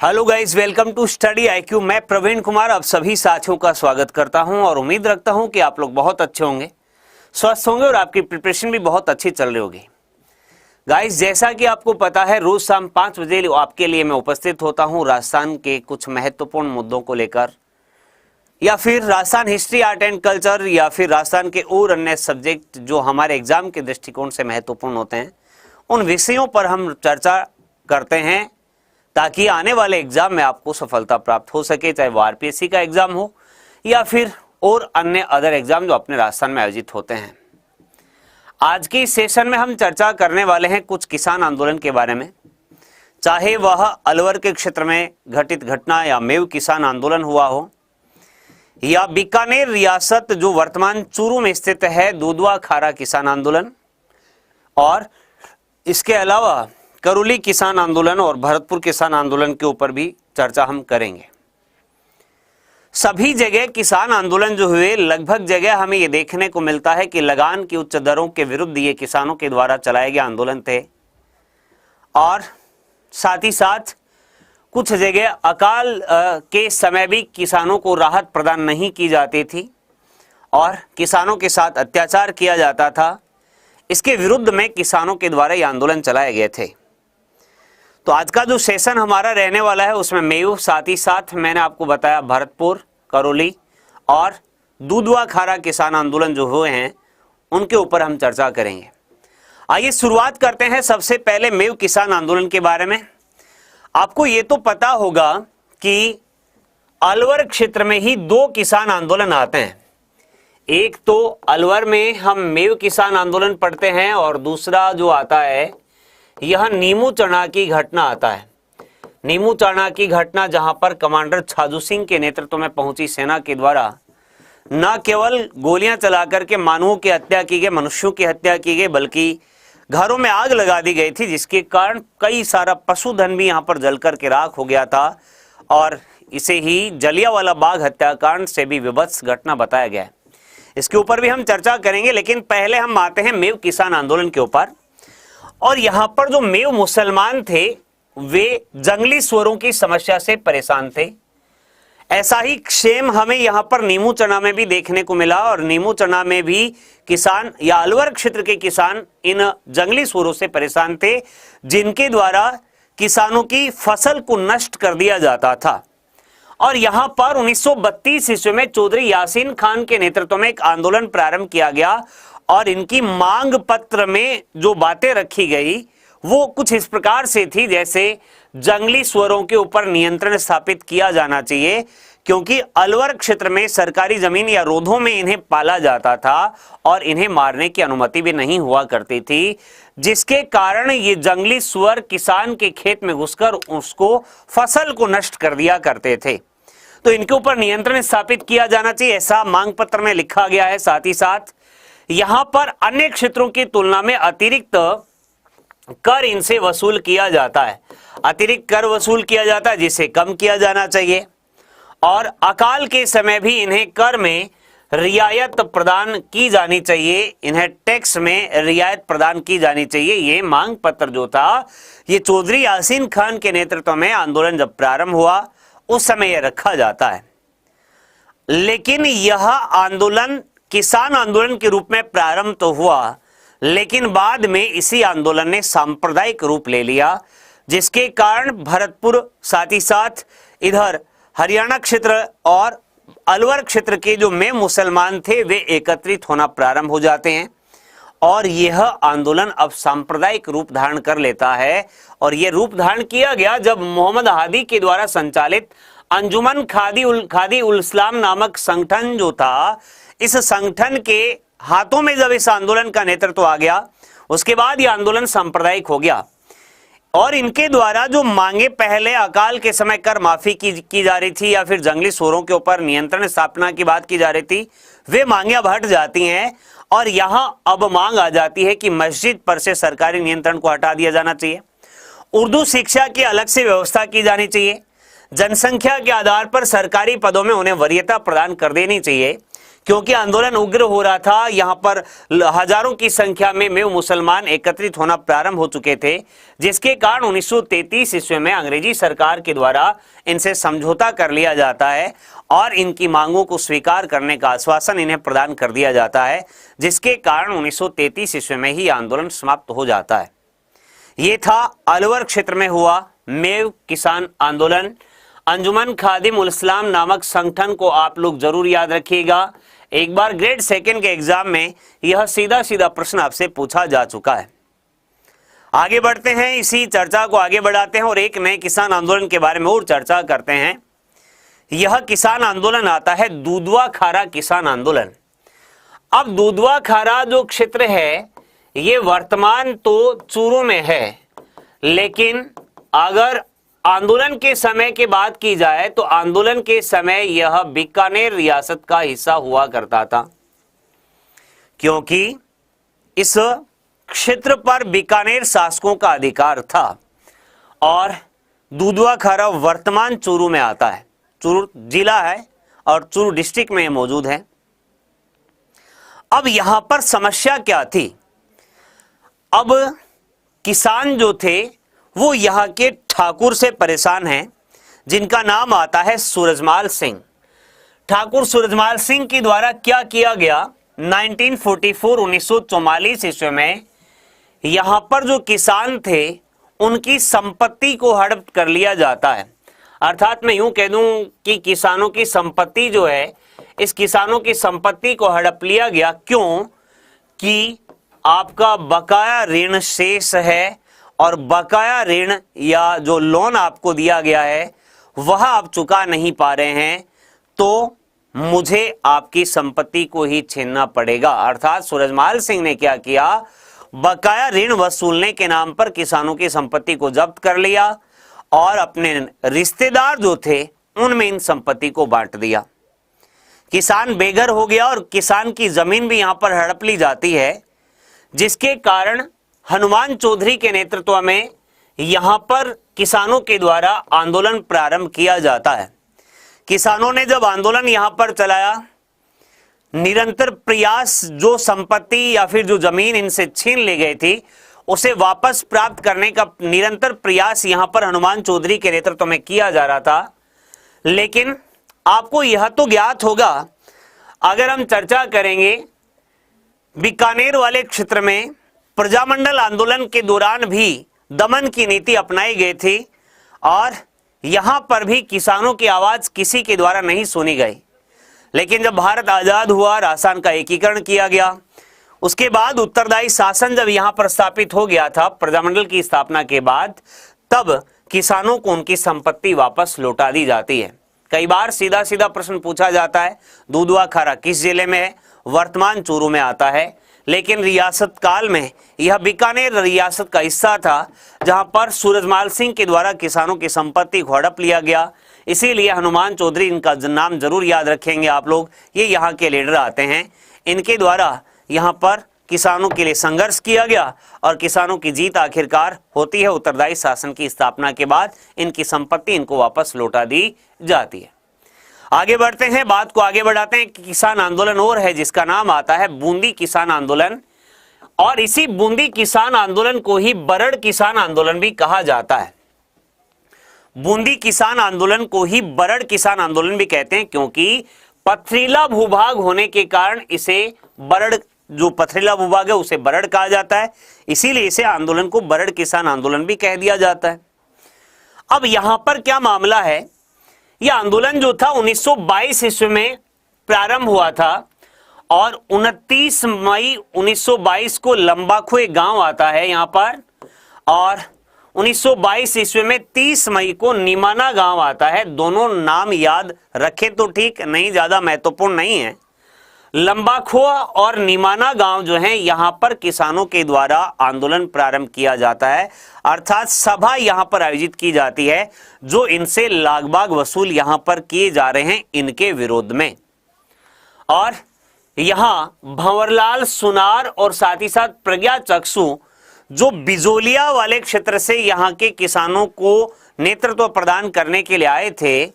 Hello guys, welcome to study IQ. मैं प्रवीण कुमार आप सभी साथियों का स्वागत करता हूं और उम्मीद रखता हूं कि आप लोग बहुत अच्छे होंगे, स्वस्थ होंगे और आपकी प्रिपरेशन भी बहुत अच्छी चल रही होगी। गाइस, जैसा कि आपको पता है, रोज शाम 5 बजे आपके लिए मैं उपस्थित होता हूं राजस्थान के कुछ महत्वपूर्ण मुद्दों को लेकर, या फिर Rajasthan history, art and culture, या फिर राजस्थान के और अन्य सब्जेक्ट जो हमारे एग्जाम के दृष्टिकोण से महत्वपूर्ण होते हैं, उन विषयों पर हम चर्चा करते हैं ताकि आने वाले एग्जाम में आपको सफलता प्राप्त हो सके, चाहे वो आरपीएससी का एग्जाम हो या फिर और अन्य अदर एग्जाम जो अपने राजस्थान में आयोजित होते हैं। आज के इस सेशन में हम चर्चा करने वाले हैं कुछ किसान आंदोलन के बारे में, चाहे वह अलवर के क्षेत्र में घटित घटना या मेव किसान आंदोलन हुआ हो, या बीकानेर रियासत जो वर्तमान चूरू में स्थित है दुधवा खारा किसान आंदोलन, और इसके अलावा करौली किसान आंदोलन और भरतपुर किसान आंदोलन के ऊपर भी चर्चा हम करेंगे। सभी जगह किसान आंदोलन जो हुए, लगभग जगह हमें यह देखने को मिलता है कि लगान की उच्च दरों के विरुद्ध ये किसानों के द्वारा चलाए गए आंदोलन थे, और साथ ही साथ कुछ जगह अकाल के समय भी किसानों को राहत प्रदान नहीं की जाती थी और किसानों के साथ अत्याचार किया जाता था। इसके विरुद्ध में किसानों के द्वारा ये आंदोलन चलाए गए थे। तो आज का जो सेशन हमारा रहने वाला है उसमें मेव, साथ ही साथ मैंने आपको बताया भरतपुर, करौली और दुधवा खारा किसान आंदोलन जो हुए हैं उनके ऊपर हम चर्चा करेंगे। आइए शुरुआत करते हैं सबसे पहले मेव किसान आंदोलन के बारे में। आपको ये तो पता होगा कि अलवर क्षेत्र में ही 2 किसान आंदोलन आते हैं। एक तो अलवर में हम मेव किसान आंदोलन पढ़ते हैं और दूसरा जो आता है यह नीमू चना की घटना आता है। नीमू चना की घटना जहां पर कमांडर छाजू सिंह के नेतृत्व में पहुंची सेना के द्वारा न केवल गोलियां चलाकर के मानवों की हत्या की गई, मनुष्यों की हत्या की गई, बल्कि घरों में आग लगा दी गई थी, जिसके कारण कई सारा पशुधन भी यहां पर जलकर के राख हो गया था और इसे ही जलियांवाला बाग हत्याकांड से भी विभत्स घटना बताया गया है। इसके ऊपर भी हम चर्चा करेंगे, लेकिन पहले हम आते हैं मेव किसान आंदोलन के ऊपर। और यहां पर जो मेव मुसलमान थे वे जंगली सुअरों की समस्या से परेशान थे। ऐसा ही क्षेम हमें यहां पर नीमू चना में भी देखने को मिला, और नीमू चना में भी किसान या अलवर क्षेत्र के किसान इन जंगली सुअरों से परेशान थे, जिनके द्वारा किसानों की फसल को नष्ट कर दिया जाता था। और यहां पर 1932 ईस्वी में चौधरी यासीन खान के नेतृत्व में एक आंदोलन प्रारंभ किया गया, और इनकी मांग पत्र में जो बातें रखी गई वो कुछ इस प्रकार से थी, जैसे जंगली सुअरों के ऊपर नियंत्रण स्थापित किया जाना चाहिए, क्योंकि अलवर क्षेत्र में सरकारी जमीन या रोधों में इन्हें पाला जाता था और इन्हें मारने की अनुमति भी नहीं हुआ करती थी, जिसके कारण ये जंगली सुअर किसान के खेत में घुसकर उसको फसल को नष्ट कर दिया करते थे। तो इनके ऊपर नियंत्रण स्थापित किया जाना चाहिए, ऐसा मांग पत्र में लिखा गया है। साथ ही साथ यहां पर अन्य क्षेत्रों की तुलना में अतिरिक्त कर इनसे वसूल किया जाता है, अतिरिक्त कर वसूल किया जाता है जिसे कम किया जाना चाहिए, और अकाल के समय भी इन्हें कर में रियायत प्रदान की जानी चाहिए, इन्हें टैक्स में रियायत प्रदान की जानी चाहिए। ये मांग पत्र जो था ये चौधरी यासीन खान के नेतृत्व में आंदोलन जब प्रारंभ हुआ उस समय यह रखा जाता है। लेकिन यह आंदोलन किसान आंदोलन के रूप में प्रारंभ तो हुआ, लेकिन बाद में इसी आंदोलन ने सांप्रदायिक रूप ले लिया, जिसके कारण भरतपुर, साथ ही साथ इधर हरियाणा क्षेत्र और अलवर क्षेत्र के जो में मुसलमान थे वे एकत्रित होना प्रारंभ हो जाते हैं, और यह आंदोलन अब सांप्रदायिक रूप धारण कर लेता है। और यह रूप धारण किया गया जब मोहम्मद हादी के द्वारा संचालित अंजुमन खादी उल इस्लाम नामक संगठन जो था, इस संगठन के हाथों में जब इस आंदोलन का नेतृत्व आ गया, उसके बाद यह आंदोलन सांप्रदायिक हो गया, और इनके द्वारा जो मांगे पहले अकाल के समय कर माफी की जा रही थी या फिर जंगली सुअरों के ऊपर नियंत्रण स्थापना की बात की जा रही थी, वे मांगे अब हट जाती हैं, और यहां अब मांग आ जाती है कि मस्जिद पर से सरकारी नियंत्रण को हटा दिया जाना चाहिए, उर्दू शिक्षा की अलग से व्यवस्था की जानी चाहिए, जनसंख्या के आधार पर सरकारी पदों में उन्हें वरीयता प्रदान कर देनी चाहिए, क्योंकि आंदोलन उग्र हो रहा था। यहां पर हजारों की संख्या में मुसलमान एकत्रित होना प्रारंभ हो चुके थे, जिसके कारण 1933 ईस्वी में अंग्रेजी सरकार के द्वारा इनसे समझौता कर लिया जाता है और इनकी मांगों को स्वीकार करने का आश्वासन इन्हें प्रदान कर दिया जाता है, जिसके कारण 1933 ईस्वी में ही आंदोलन समाप्त हो जाता है। ये था अलवर क्षेत्र में हुआ मेव किसान आंदोलन। अंजुमन खादिम उल इस्लाम नामक संगठन को आप लोग जरूर याद रखिएगा। एक बार ग्रेड सेकंड के एग्जाम में यह सीधा सीधा प्रश्न आपसे पूछा जा चुका है। आगे बढ़ते हैं, इसी चर्चा को आगे बढ़ाते हैं और एक नए किसान आंदोलन के बारे में और चर्चा करते हैं। यह किसान आंदोलन आता है दूधवा खारा किसान आंदोलन। अब दूधवा खारा जो क्षेत्र है ये वर्तमान तो चूरू में है, लेकिन अगर आंदोलन के समय की बात की जाए तो आंदोलन के समय यह बीकानेर रियासत का हिस्सा हुआ करता था, क्योंकि इस क्षेत्र पर बीकानेर शासकों का अधिकार था और दूधवा खारा वर्तमान चूरू में आता है। चूरू जिला है और चूरू डिस्ट्रिक्ट में मौजूद है। अब यहां पर समस्या क्या थी? अब किसान जो थे वो यहां के ठाकुर से परेशान हैं, जिनका नाम आता है सूरजमाल सिंह। ठाकुर सूरजमाल सिंह के द्वारा क्या किया गया, 1944 ईस्वी में यहां पर जो किसान थे उनकी संपत्ति को हड़प कर लिया जाता है। अर्थात मैं यूं कह दूं कि किसानों की संपत्ति जो है, इस किसानों की संपत्ति को हड़प लिया गया। क्यों? कि आपका बकाया ऋण शेष है और बकाया ऋण या जो लोन आपको दिया गया है वह आप चुका नहीं पा रहे हैं, तो मुझे आपकी संपत्ति को ही छीनना पड़ेगा। अर्थात सूरजमाल सिंह ने क्या किया, बकाया ऋण वसूलने के नाम पर किसानों की संपत्ति को जब्त कर लिया और अपने रिश्तेदार जो थे उनमें इन संपत्ति को बांट दिया। किसान बेघर हो गया और किसान की जमीन भी यहां पर हड़प ली जाती है, जिसके कारण हनुमान चौधरी के नेतृत्व में यहां पर किसानों के द्वारा आंदोलन प्रारंभ किया जाता है। किसानों ने जब आंदोलन यहां पर चलाया, निरंतर प्रयास, जो संपत्ति या फिर जो जमीन इनसे छीन ली गई थी उसे वापस प्राप्त करने का निरंतर प्रयास यहां पर हनुमान चौधरी के नेतृत्व में किया जा रहा था। लेकिन आपको यह तो ज्ञात होगा, अगर हम चर्चा करेंगे बीकानेर वाले क्षेत्र में प्रजामंडल आंदोलन के दौरान भी दमन की नीति अपनाई गई थी और यहां पर भी किसानों की आवाज किसी के द्वारा नहीं सुनी गई। लेकिन जब भारत आजाद हुआ, राजस्थान का एकीकरण किया गया, उसके बाद उत्तरदायी शासन जब यहां पर स्थापित हो गया था प्रजामंडल की स्थापना के बाद, तब किसानों को उनकी संपत्ति वापस लौटा दी जाती है। कई बार सीधा सीधा प्रश्न पूछा जाता है, दूधवा खारा किस जिले में है? वर्तमान चूरू में आता है। लेकिन रियासत काल में यह बीकानेर रियासत का हिस्सा था, जहां पर सूरजमाल सिंह के द्वारा किसानों की संपत्ति को हड़प लिया गया। इसीलिए हनुमान चौधरी, इनका नाम जरूर याद रखेंगे आप लोग, ये यहाँ के लीडर आते हैं। इनके द्वारा यहाँ पर किसानों के लिए संघर्ष किया गया और किसानों की जीत आखिरकार होती है। उत्तरदायी शासन की स्थापना के बाद इनकी संपत्ति इनको वापस लौटा दी जाती है। आगे बढ़ते हैं, बात को आगे बढ़ाते हैं। किसान आंदोलन और है जिसका नाम आता है बूंदी किसान आंदोलन, और इसी बूंदी किसान आंदोलन को ही बरड़ किसान आंदोलन भी कहा जाता है। बूंदी किसान आंदोलन को ही बरड़ किसान आंदोलन भी कहते हैं, क्योंकि पथरीला भूभाग होने के कारण इसे बरड़, जो पथरीला भूभाग है उसे बरड़ कहा जाता है, इसीलिए इसे आंदोलन को बरड़ किसान आंदोलन भी कह दिया जाता है। अब यहां पर क्या मामला है, यह आंदोलन जो था 1922 ईस्वी में प्रारंभ हुआ था और 29 मई 1922 को लंबाखो एक गांव आता है यहां पर, और 1922 ईस्वी में 30 मई को निमाना गांव आता है। दोनों नाम याद रखें तो ठीक, नहीं ज्यादा महत्वपूर्ण नहीं है। लंबाखो और निमाना गांव जो है, यहां पर किसानों के द्वारा आंदोलन प्रारंभ किया जाता है, अर्थात सभा यहां पर आयोजित की जाती है जो इनसे लागबाग वसूल यहां पर किए जा रहे हैं इनके विरोध में। और यहां भंवरलाल सुनार और साथ ही साथ प्रज्ञा चक्षु जो बिजोलिया वाले क्षेत्र से यहां के किसानों को नेतृत्व प्रदान करने के लिए आए थे,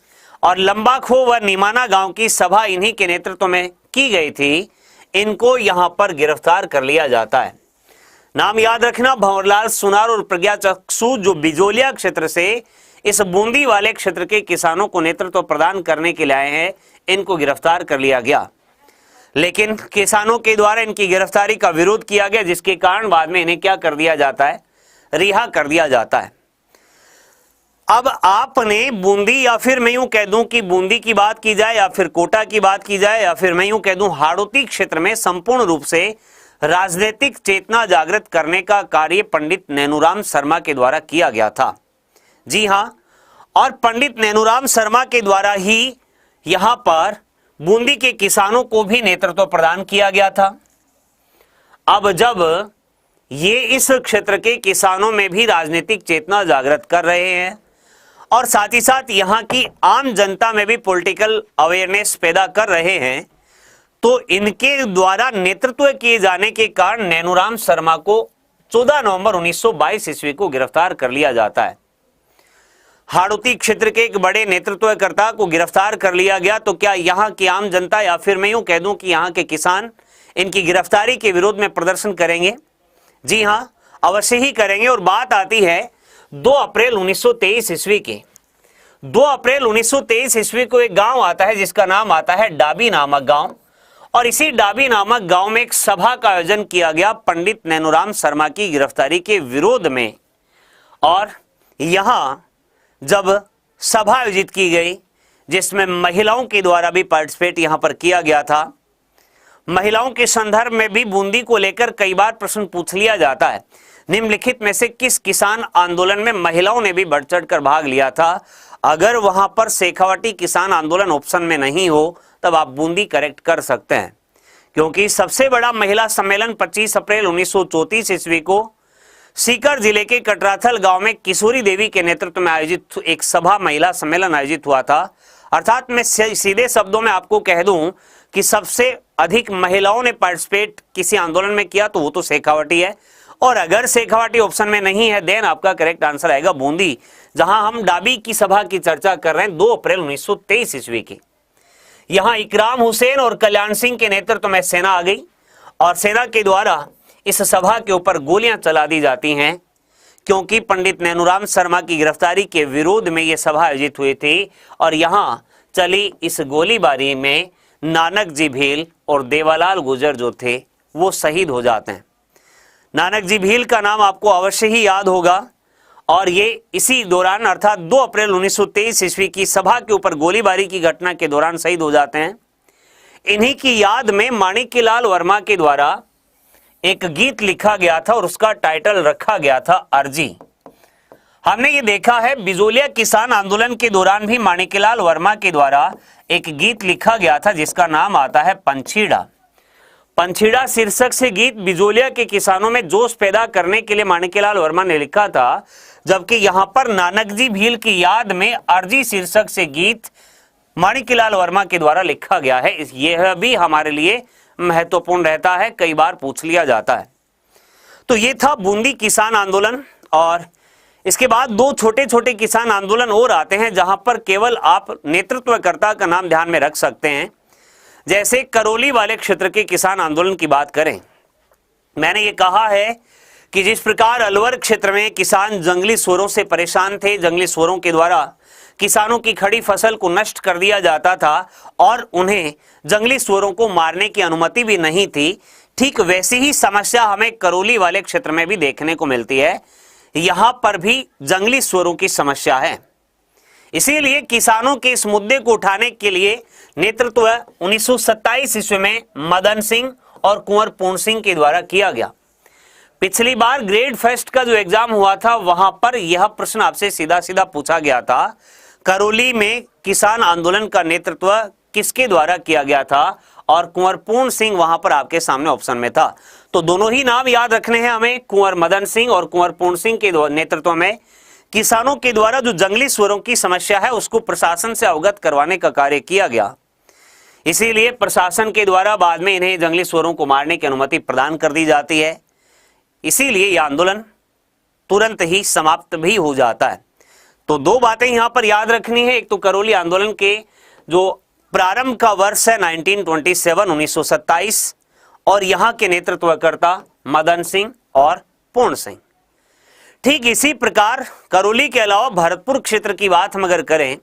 और लंबाखो व निमाना गांव की सभा इन्हीं के नेतृत्व में की गई थी, इनको यहां पर गिरफ्तार कर लिया जाता है। नाम याद रखना, भंवरलाल सुनार और प्रज्ञा चक्षु जो बिजोलिया क्षेत्र से इस बूंदी वाले क्षेत्र के किसानों को नेतृत्व प्रदान करने के लिए आए हैं, इनको गिरफ्तार कर लिया गया। लेकिन किसानों के द्वारा इनकी गिरफ्तारी का विरोध किया गया, जिसके कारण बाद में इन्हें क्या कर दिया जाता है, रिहा कर दिया जाता है। अब आपने बूंदी, या फिर मैं यूं कह दूं कि बूंदी की बात की जाए, या फिर कोटा की बात की जाए, या फिर मैं यूं कह दूं हाड़ौती क्षेत्र में संपूर्ण रूप से राजनीतिक चेतना जागृत करने का कार्य पंडित नैनूराम शर्मा के द्वारा किया गया था। जी हां, और पंडित नैनूराम शर्मा के द्वारा ही यहां पर बूंदी के किसानों को भी नेतृत्व प्रदान किया गया था। अब जब ये इस क्षेत्र के किसानों में भी राजनीतिक चेतना जागृत कर रहे हैं और साथ ही साथ यहाँ की आम जनता में भी पॉलिटिकल अवेयरनेस पैदा कर रहे हैं, तो इनके द्वारा नेतृत्व किए जाने के कारण नैनूराम शर्मा को 14 नवंबर 1922 ईस्वी को गिरफ्तार कर लिया जाता है। हाड़ौती क्षेत्र के एक बड़े नेतृत्वकर्ता को गिरफ्तार कर लिया गया, तो क्या यहाँ की आम जनता, या फिर मैं यूं कह दूं कि यहाँ के किसान इनकी गिरफ्तारी के विरोध में प्रदर्शन करेंगे? जी हां, अवश्य ही करेंगे। और बात आती है 2 अप्रैल 1923 ईस्वी की। 2 अप्रैल 1923 ईस्वी को एक गांव आता है जिसका नाम आता है डाबी नामक गांव, और इसी डाबी नामक गांव में एक सभा का आयोजन किया गया पंडित नैनूराम शर्मा की गिरफ्तारी के विरोध में। और यहां जब सभा आयोजित की गई, जिसमें महिलाओं के द्वारा भी पार्टिसिपेट यहां पर किया गया था, महिलाओं के संदर्भ में भी बूंदी को लेकर कई बार प्रश्न पूछ लिया जाता है। निम्नलिखित में से किस किसान आंदोलन में महिलाओं ने भी बढ़ चढ़कर भाग लिया था? अगर वहां पर शेखावटी किसान आंदोलन ऑप्शन में नहीं हो, तब आप बूंदी करेक्ट कर सकते हैं, क्योंकि सबसे बड़ा महिला सम्मेलन 25 अप्रैल 1934 ईस्वी को सीकर जिले के कटराथल गांव में किशोरी देवी के नेतृत्व में आयोजित एक सभा महिला सम्मेलन आयोजित हुआ था। अर्थात मैं सीधे शब्दों में आपको कह दूं कि सबसे अधिक महिलाओं ने पार्टिसिपेट किसी आंदोलन में किया तो वो तो शेखावटी है, और अगर शेखावटी ऑप्शन में नहीं है देन आपका करेक्ट आंसर आएगा बूंदी, जहां हम डाबी की सभा की चर्चा कर रहे हैं 2 अप्रैल 1923 ईस्वी की। यहां इकराम हुसैन और कल्याण सिंह के नेतृत्व में सेना आ गई, और सेना के द्वारा इस सभा के ऊपर गोलियां चला दी जाती हैं, क्योंकि पंडित नैनूराम शर्मा की गिरफ्तारी के विरोध में यह सभा आयोजित हुई थी। और यहां चली इस गोलीबारी में नानक जी भील और देवालाल गुर्जर जो थे वो शहीद हो जाते हैं। नानक जी भील का नाम आपको अवश्य ही याद होगा, और ये इसी दौरान अर्थात 2 अप्रैल 1923 ईस्वी की सभा के ऊपर गोलीबारी की घटना के दौरान शहीद हो जाते हैं। इन्हीं की याद में माणिक्यलाल वर्मा के द्वारा एक गीत लिखा गया था और उसका टाइटल रखा गया था अर्जी। हमने ये देखा है बिजोलिया किसान आंदोलन के दौरान भी माणिक्यलाल वर्मा के द्वारा एक गीत लिखा गया था जिसका नाम आता है पंछीड़ा। पंछीड़ा शीर्षक से गीत बिजोलिया के किसानों में जोश पैदा करने के लिए माणिक्यलाल वर्मा ने लिखा था, जबकि यहां पर नानक जी भील की याद में अर्जी शीर्षक से गीत माणिक्यलाल वर्मा के द्वारा लिखा गया है। यह भी हमारे लिए महत्वपूर्ण रहता है, कई बार पूछ लिया जाता है। तो ये था बूंदी किसान आंदोलन, और इसके बाद 2 छोटे छोटे किसान आंदोलन और आते हैं जहां पर केवल आप नेतृत्वकर्ता का नाम ध्यान में रख सकते हैं। जैसे करौली वाले क्षेत्र के किसान आंदोलन की बात करें, मैंने ये कहा है कि जिस प्रकार अलवर क्षेत्र में किसान जंगली सूअरों से परेशान थे, जंगली सूअरों के द्वारा किसानों की खड़ी फसल को नष्ट कर दिया जाता था और उन्हें जंगली सूअरों को मारने की अनुमति भी नहीं थी, ठीक वैसी ही समस्या हमें करौली वाले क्षेत्र में भी देखने को मिलती है। यहां पर भी जंगली सूअरों की समस्या है, इसीलिए किसानों के इस मुद्दे को उठाने के लिए नेतृत्व 1927 ईस्वी में मदन सिंह और कुंवर पूर्ण सिंह के द्वारा किया गया। पिछली बार ग्रेड फर्स्ट का जो एग्जाम हुआ था वहां पर यह प्रश्न आपसे सीधा सीधा पूछा गया था, करौली में किसान आंदोलन का नेतृत्व किसके द्वारा किया गया था, और कुंवर पूर्ण सिंह वहां पर आपके सामने ऑप्शन में था। तो दोनों ही नाम याद रखने हैं हमें, कुंवर मदन सिंह और कुंवर पूर्ण सिंह के नेतृत्व में किसानों के द्वारा जो जंगली सूअरों की समस्या है उसको प्रशासन से अवगत करवाने का कार्य किया गया। इसीलिए प्रशासन के द्वारा बाद में इन्हें जंगली सूअरों को मारने की अनुमति प्रदान कर दी जाती है, इसीलिए यह आंदोलन तुरंत ही समाप्त भी हो जाता है। तो 2 बातें यहां पर याद रखनी है, एक तो करौली आंदोलन के जो प्रारंभ का वर्ष है 1927 1927 और यहां के नेतृत्वकर्ता मदन सिंह और पूर्ण सिंह। ठीक इसी प्रकार करौली के अलावा भरतपुर क्षेत्र की बात हम अगर करें,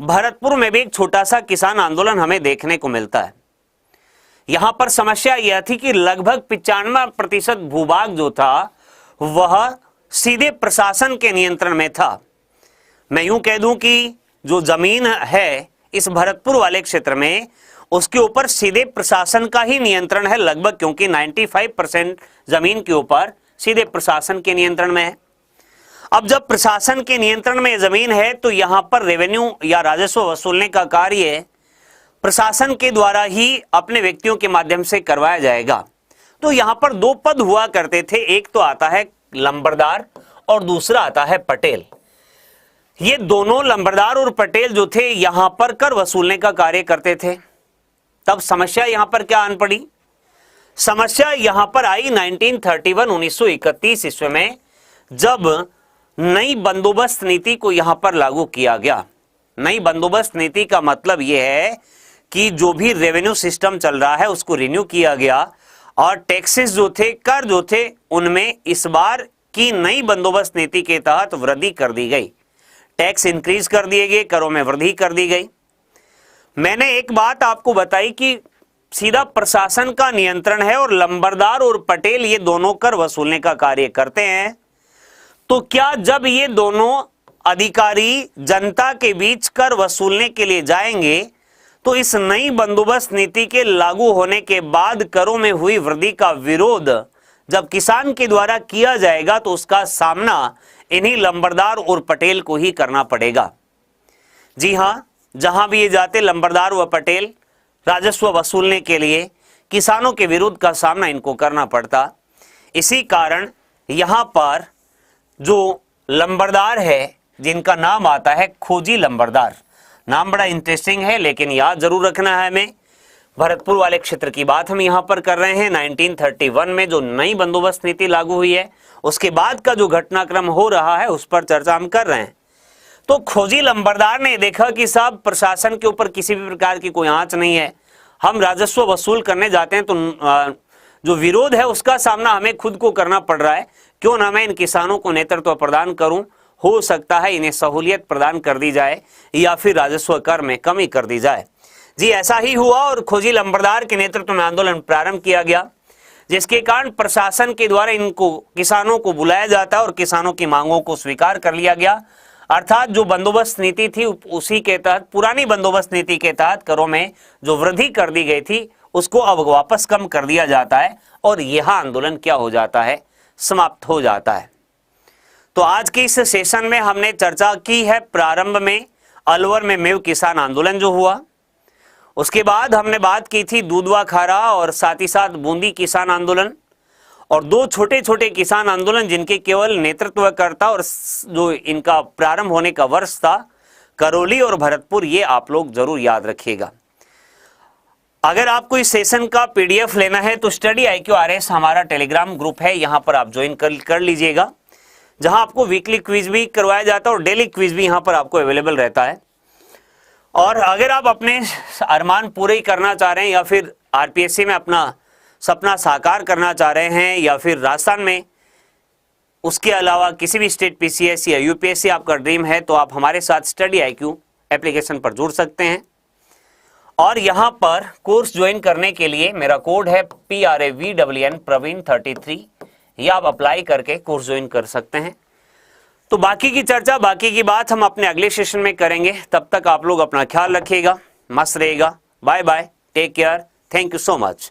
भरतपुर में भी एक छोटा सा किसान आंदोलन हमें देखने को मिलता है। यहां पर समस्या यह थी कि लगभग 95% भूभाग जो था वह सीधे प्रशासन के नियंत्रण में था। मैं यूं कह दूं कि जो जमीन है इस भरतपुर वाले क्षेत्र में, उसके ऊपर सीधे प्रशासन का ही नियंत्रण है लगभग, क्योंकि 95% जमीन के ऊपर सीधे प्रशासन के नियंत्रण में है। अब जब प्रशासन के नियंत्रण में जमीन है तो यहां पर रेवेन्यू या राजस्व वसूलने का कार्य प्रशासन के द्वारा ही अपने व्यक्तियों के माध्यम से करवाया जाएगा। तो यहां पर दो पद हुआ करते थे, एक तो आता है लंबरदार और दूसरा आता है पटेल। ये दोनों लंबरदार और पटेल जो थे यहां पर कर वसूलने का कार्य करते थे। तब समस्या यहां पर क्या आन पड़ी? समस्या यहां पर आई 1931 1931 ईस्वी में, जब नई बंदोबस्त नीति को यहां पर लागू किया गया। नई बंदोबस्त नीति का मतलब यह है कि जो भी रेवेन्यू सिस्टम चल रहा है उसको रिन्यू किया गया और टैक्सेस जो थे, कर जो थे, उनमें इस बार की नई बंदोबस्त नीति के तहत वृद्धि कर दी गई। टैक्स इंक्रीज कर दिए गए, करों में वृद्धि कर दी गई। मैंने एक बात आपको बताई कि सीधा प्रशासन का नियंत्रण है और लंबरदार और पटेल ये दोनों कर वसूलने का कार्य करते हैं। तो क्या जब ये दोनों अधिकारी जनता के बीच कर वसूलने के लिए जाएंगे तो इस नई बंदोबस्त नीति के लागू होने के बाद करों में हुई वृद्धि का विरोध जब किसान के द्वारा किया जाएगा तो उसका सामना इन्हीं लंबरदार और पटेल को ही करना पड़ेगा। जी हां, जहां भी ये जाते लंबरदार व पटेल राजस्व वसूलने के लिए किसानों के विरोध का सामना इनको करना पड़ता। इसी कारण यहां पर जो लंबरदार है जिनका नाम आता है खोजी लंबरदार, नाम बड़ा इंटरेस्टिंग है लेकिन याद जरूर रखना है हमें। भरतपुर वाले क्षेत्र की बात हम यहां पर कर रहे हैं। 1931 में जो नई बंदोबस्त नीति लागू हुई है उसके बाद का जो घटनाक्रम हो रहा है उस पर चर्चा हम कर रहे हैं। तो खोजी लंबरदार ने देखा कि साहब प्रशासन के ऊपर किसी भी प्रकार की कोई आंच नहीं है, हम राजस्व वसूल करने जाते हैं तो जो विरोध है उसका सामना हमें खुद को करना पड़ रहा है, क्यों ना मैं इन किसानों को नेतृत्व प्रदान करूं, हो सकता है इन्हें सहूलियत प्रदान कर दी जाए या फिर राजस्व कर में कमी कर दी जाए। जी ऐसा ही हुआ और खोजी लंबरदार के नेतृत्व में आंदोलन प्रारंभ किया गया, जिसके कारण प्रशासन के द्वारा इनको किसानों को बुलाया जाता और किसानों की मांगों को स्वीकार कर लिया गया। अर्थात जो बंदोबस्त नीति थी उसी के तहत, पुरानी बंदोबस्त नीति के तहत करों में जो वृद्धि कर दी गई थी उसको अब वापस कम कर दिया जाता है और यह आंदोलन क्या हो जाता है, समाप्त हो जाता है। तो आज के इस सेशन में हमने चर्चा की है प्रारंभ में अलवर में मेव किसान आंदोलन जो हुआ, उसके बाद हमने बात की थी दूधवा खारा और साथ ही साथ बूंदी किसान आंदोलन, और दो छोटे छोटे किसान आंदोलन जिनके केवल नेतृत्वकर्ता और जो इनका प्रारंभ होने का वर्ष था करौली और भरतपुर, ये आप लोग जरूर याद रखिएगा। अगर आपको इस सेशन का पीडीएफ लेना है तो स्टडी IQ RS हमारा टेलीग्राम ग्रुप है, यहां पर आप ज्वाइन कर लीजिएगा, जहां आपको वीकली क्विज भी करवाया जाता है और डेली क्विज भी यहां पर आपको अवेलेबल रहता है। और अगर आप अपने अरमान पूरे करना चाह रहे हैं या फिर आरपीएससी में अपना सपना साकार करना चाह रहे हैं या फिर राजस्थान में उसके अलावा किसी भी स्टेट पीसीएस या यूपीएससी आपका ड्रीम है, तो आप हमारे साथ स्टडी IQ एप्लीकेशन पर जुड़ सकते हैं। और यहां पर कोर्स ज्वाइन करने के लिए मेरा कोड है PRAVWN प्रवीण 33, या आप अप्लाई करके कोर्स ज्वाइन कर सकते हैं। तो बाकी की चर्चा, बाकी की बात हम अपने अगले सेशन में करेंगे। तब तक आप लोग अपना ख्याल रखिएगा, मस्त रहिएगा। Bye bye, take care, thank you so much.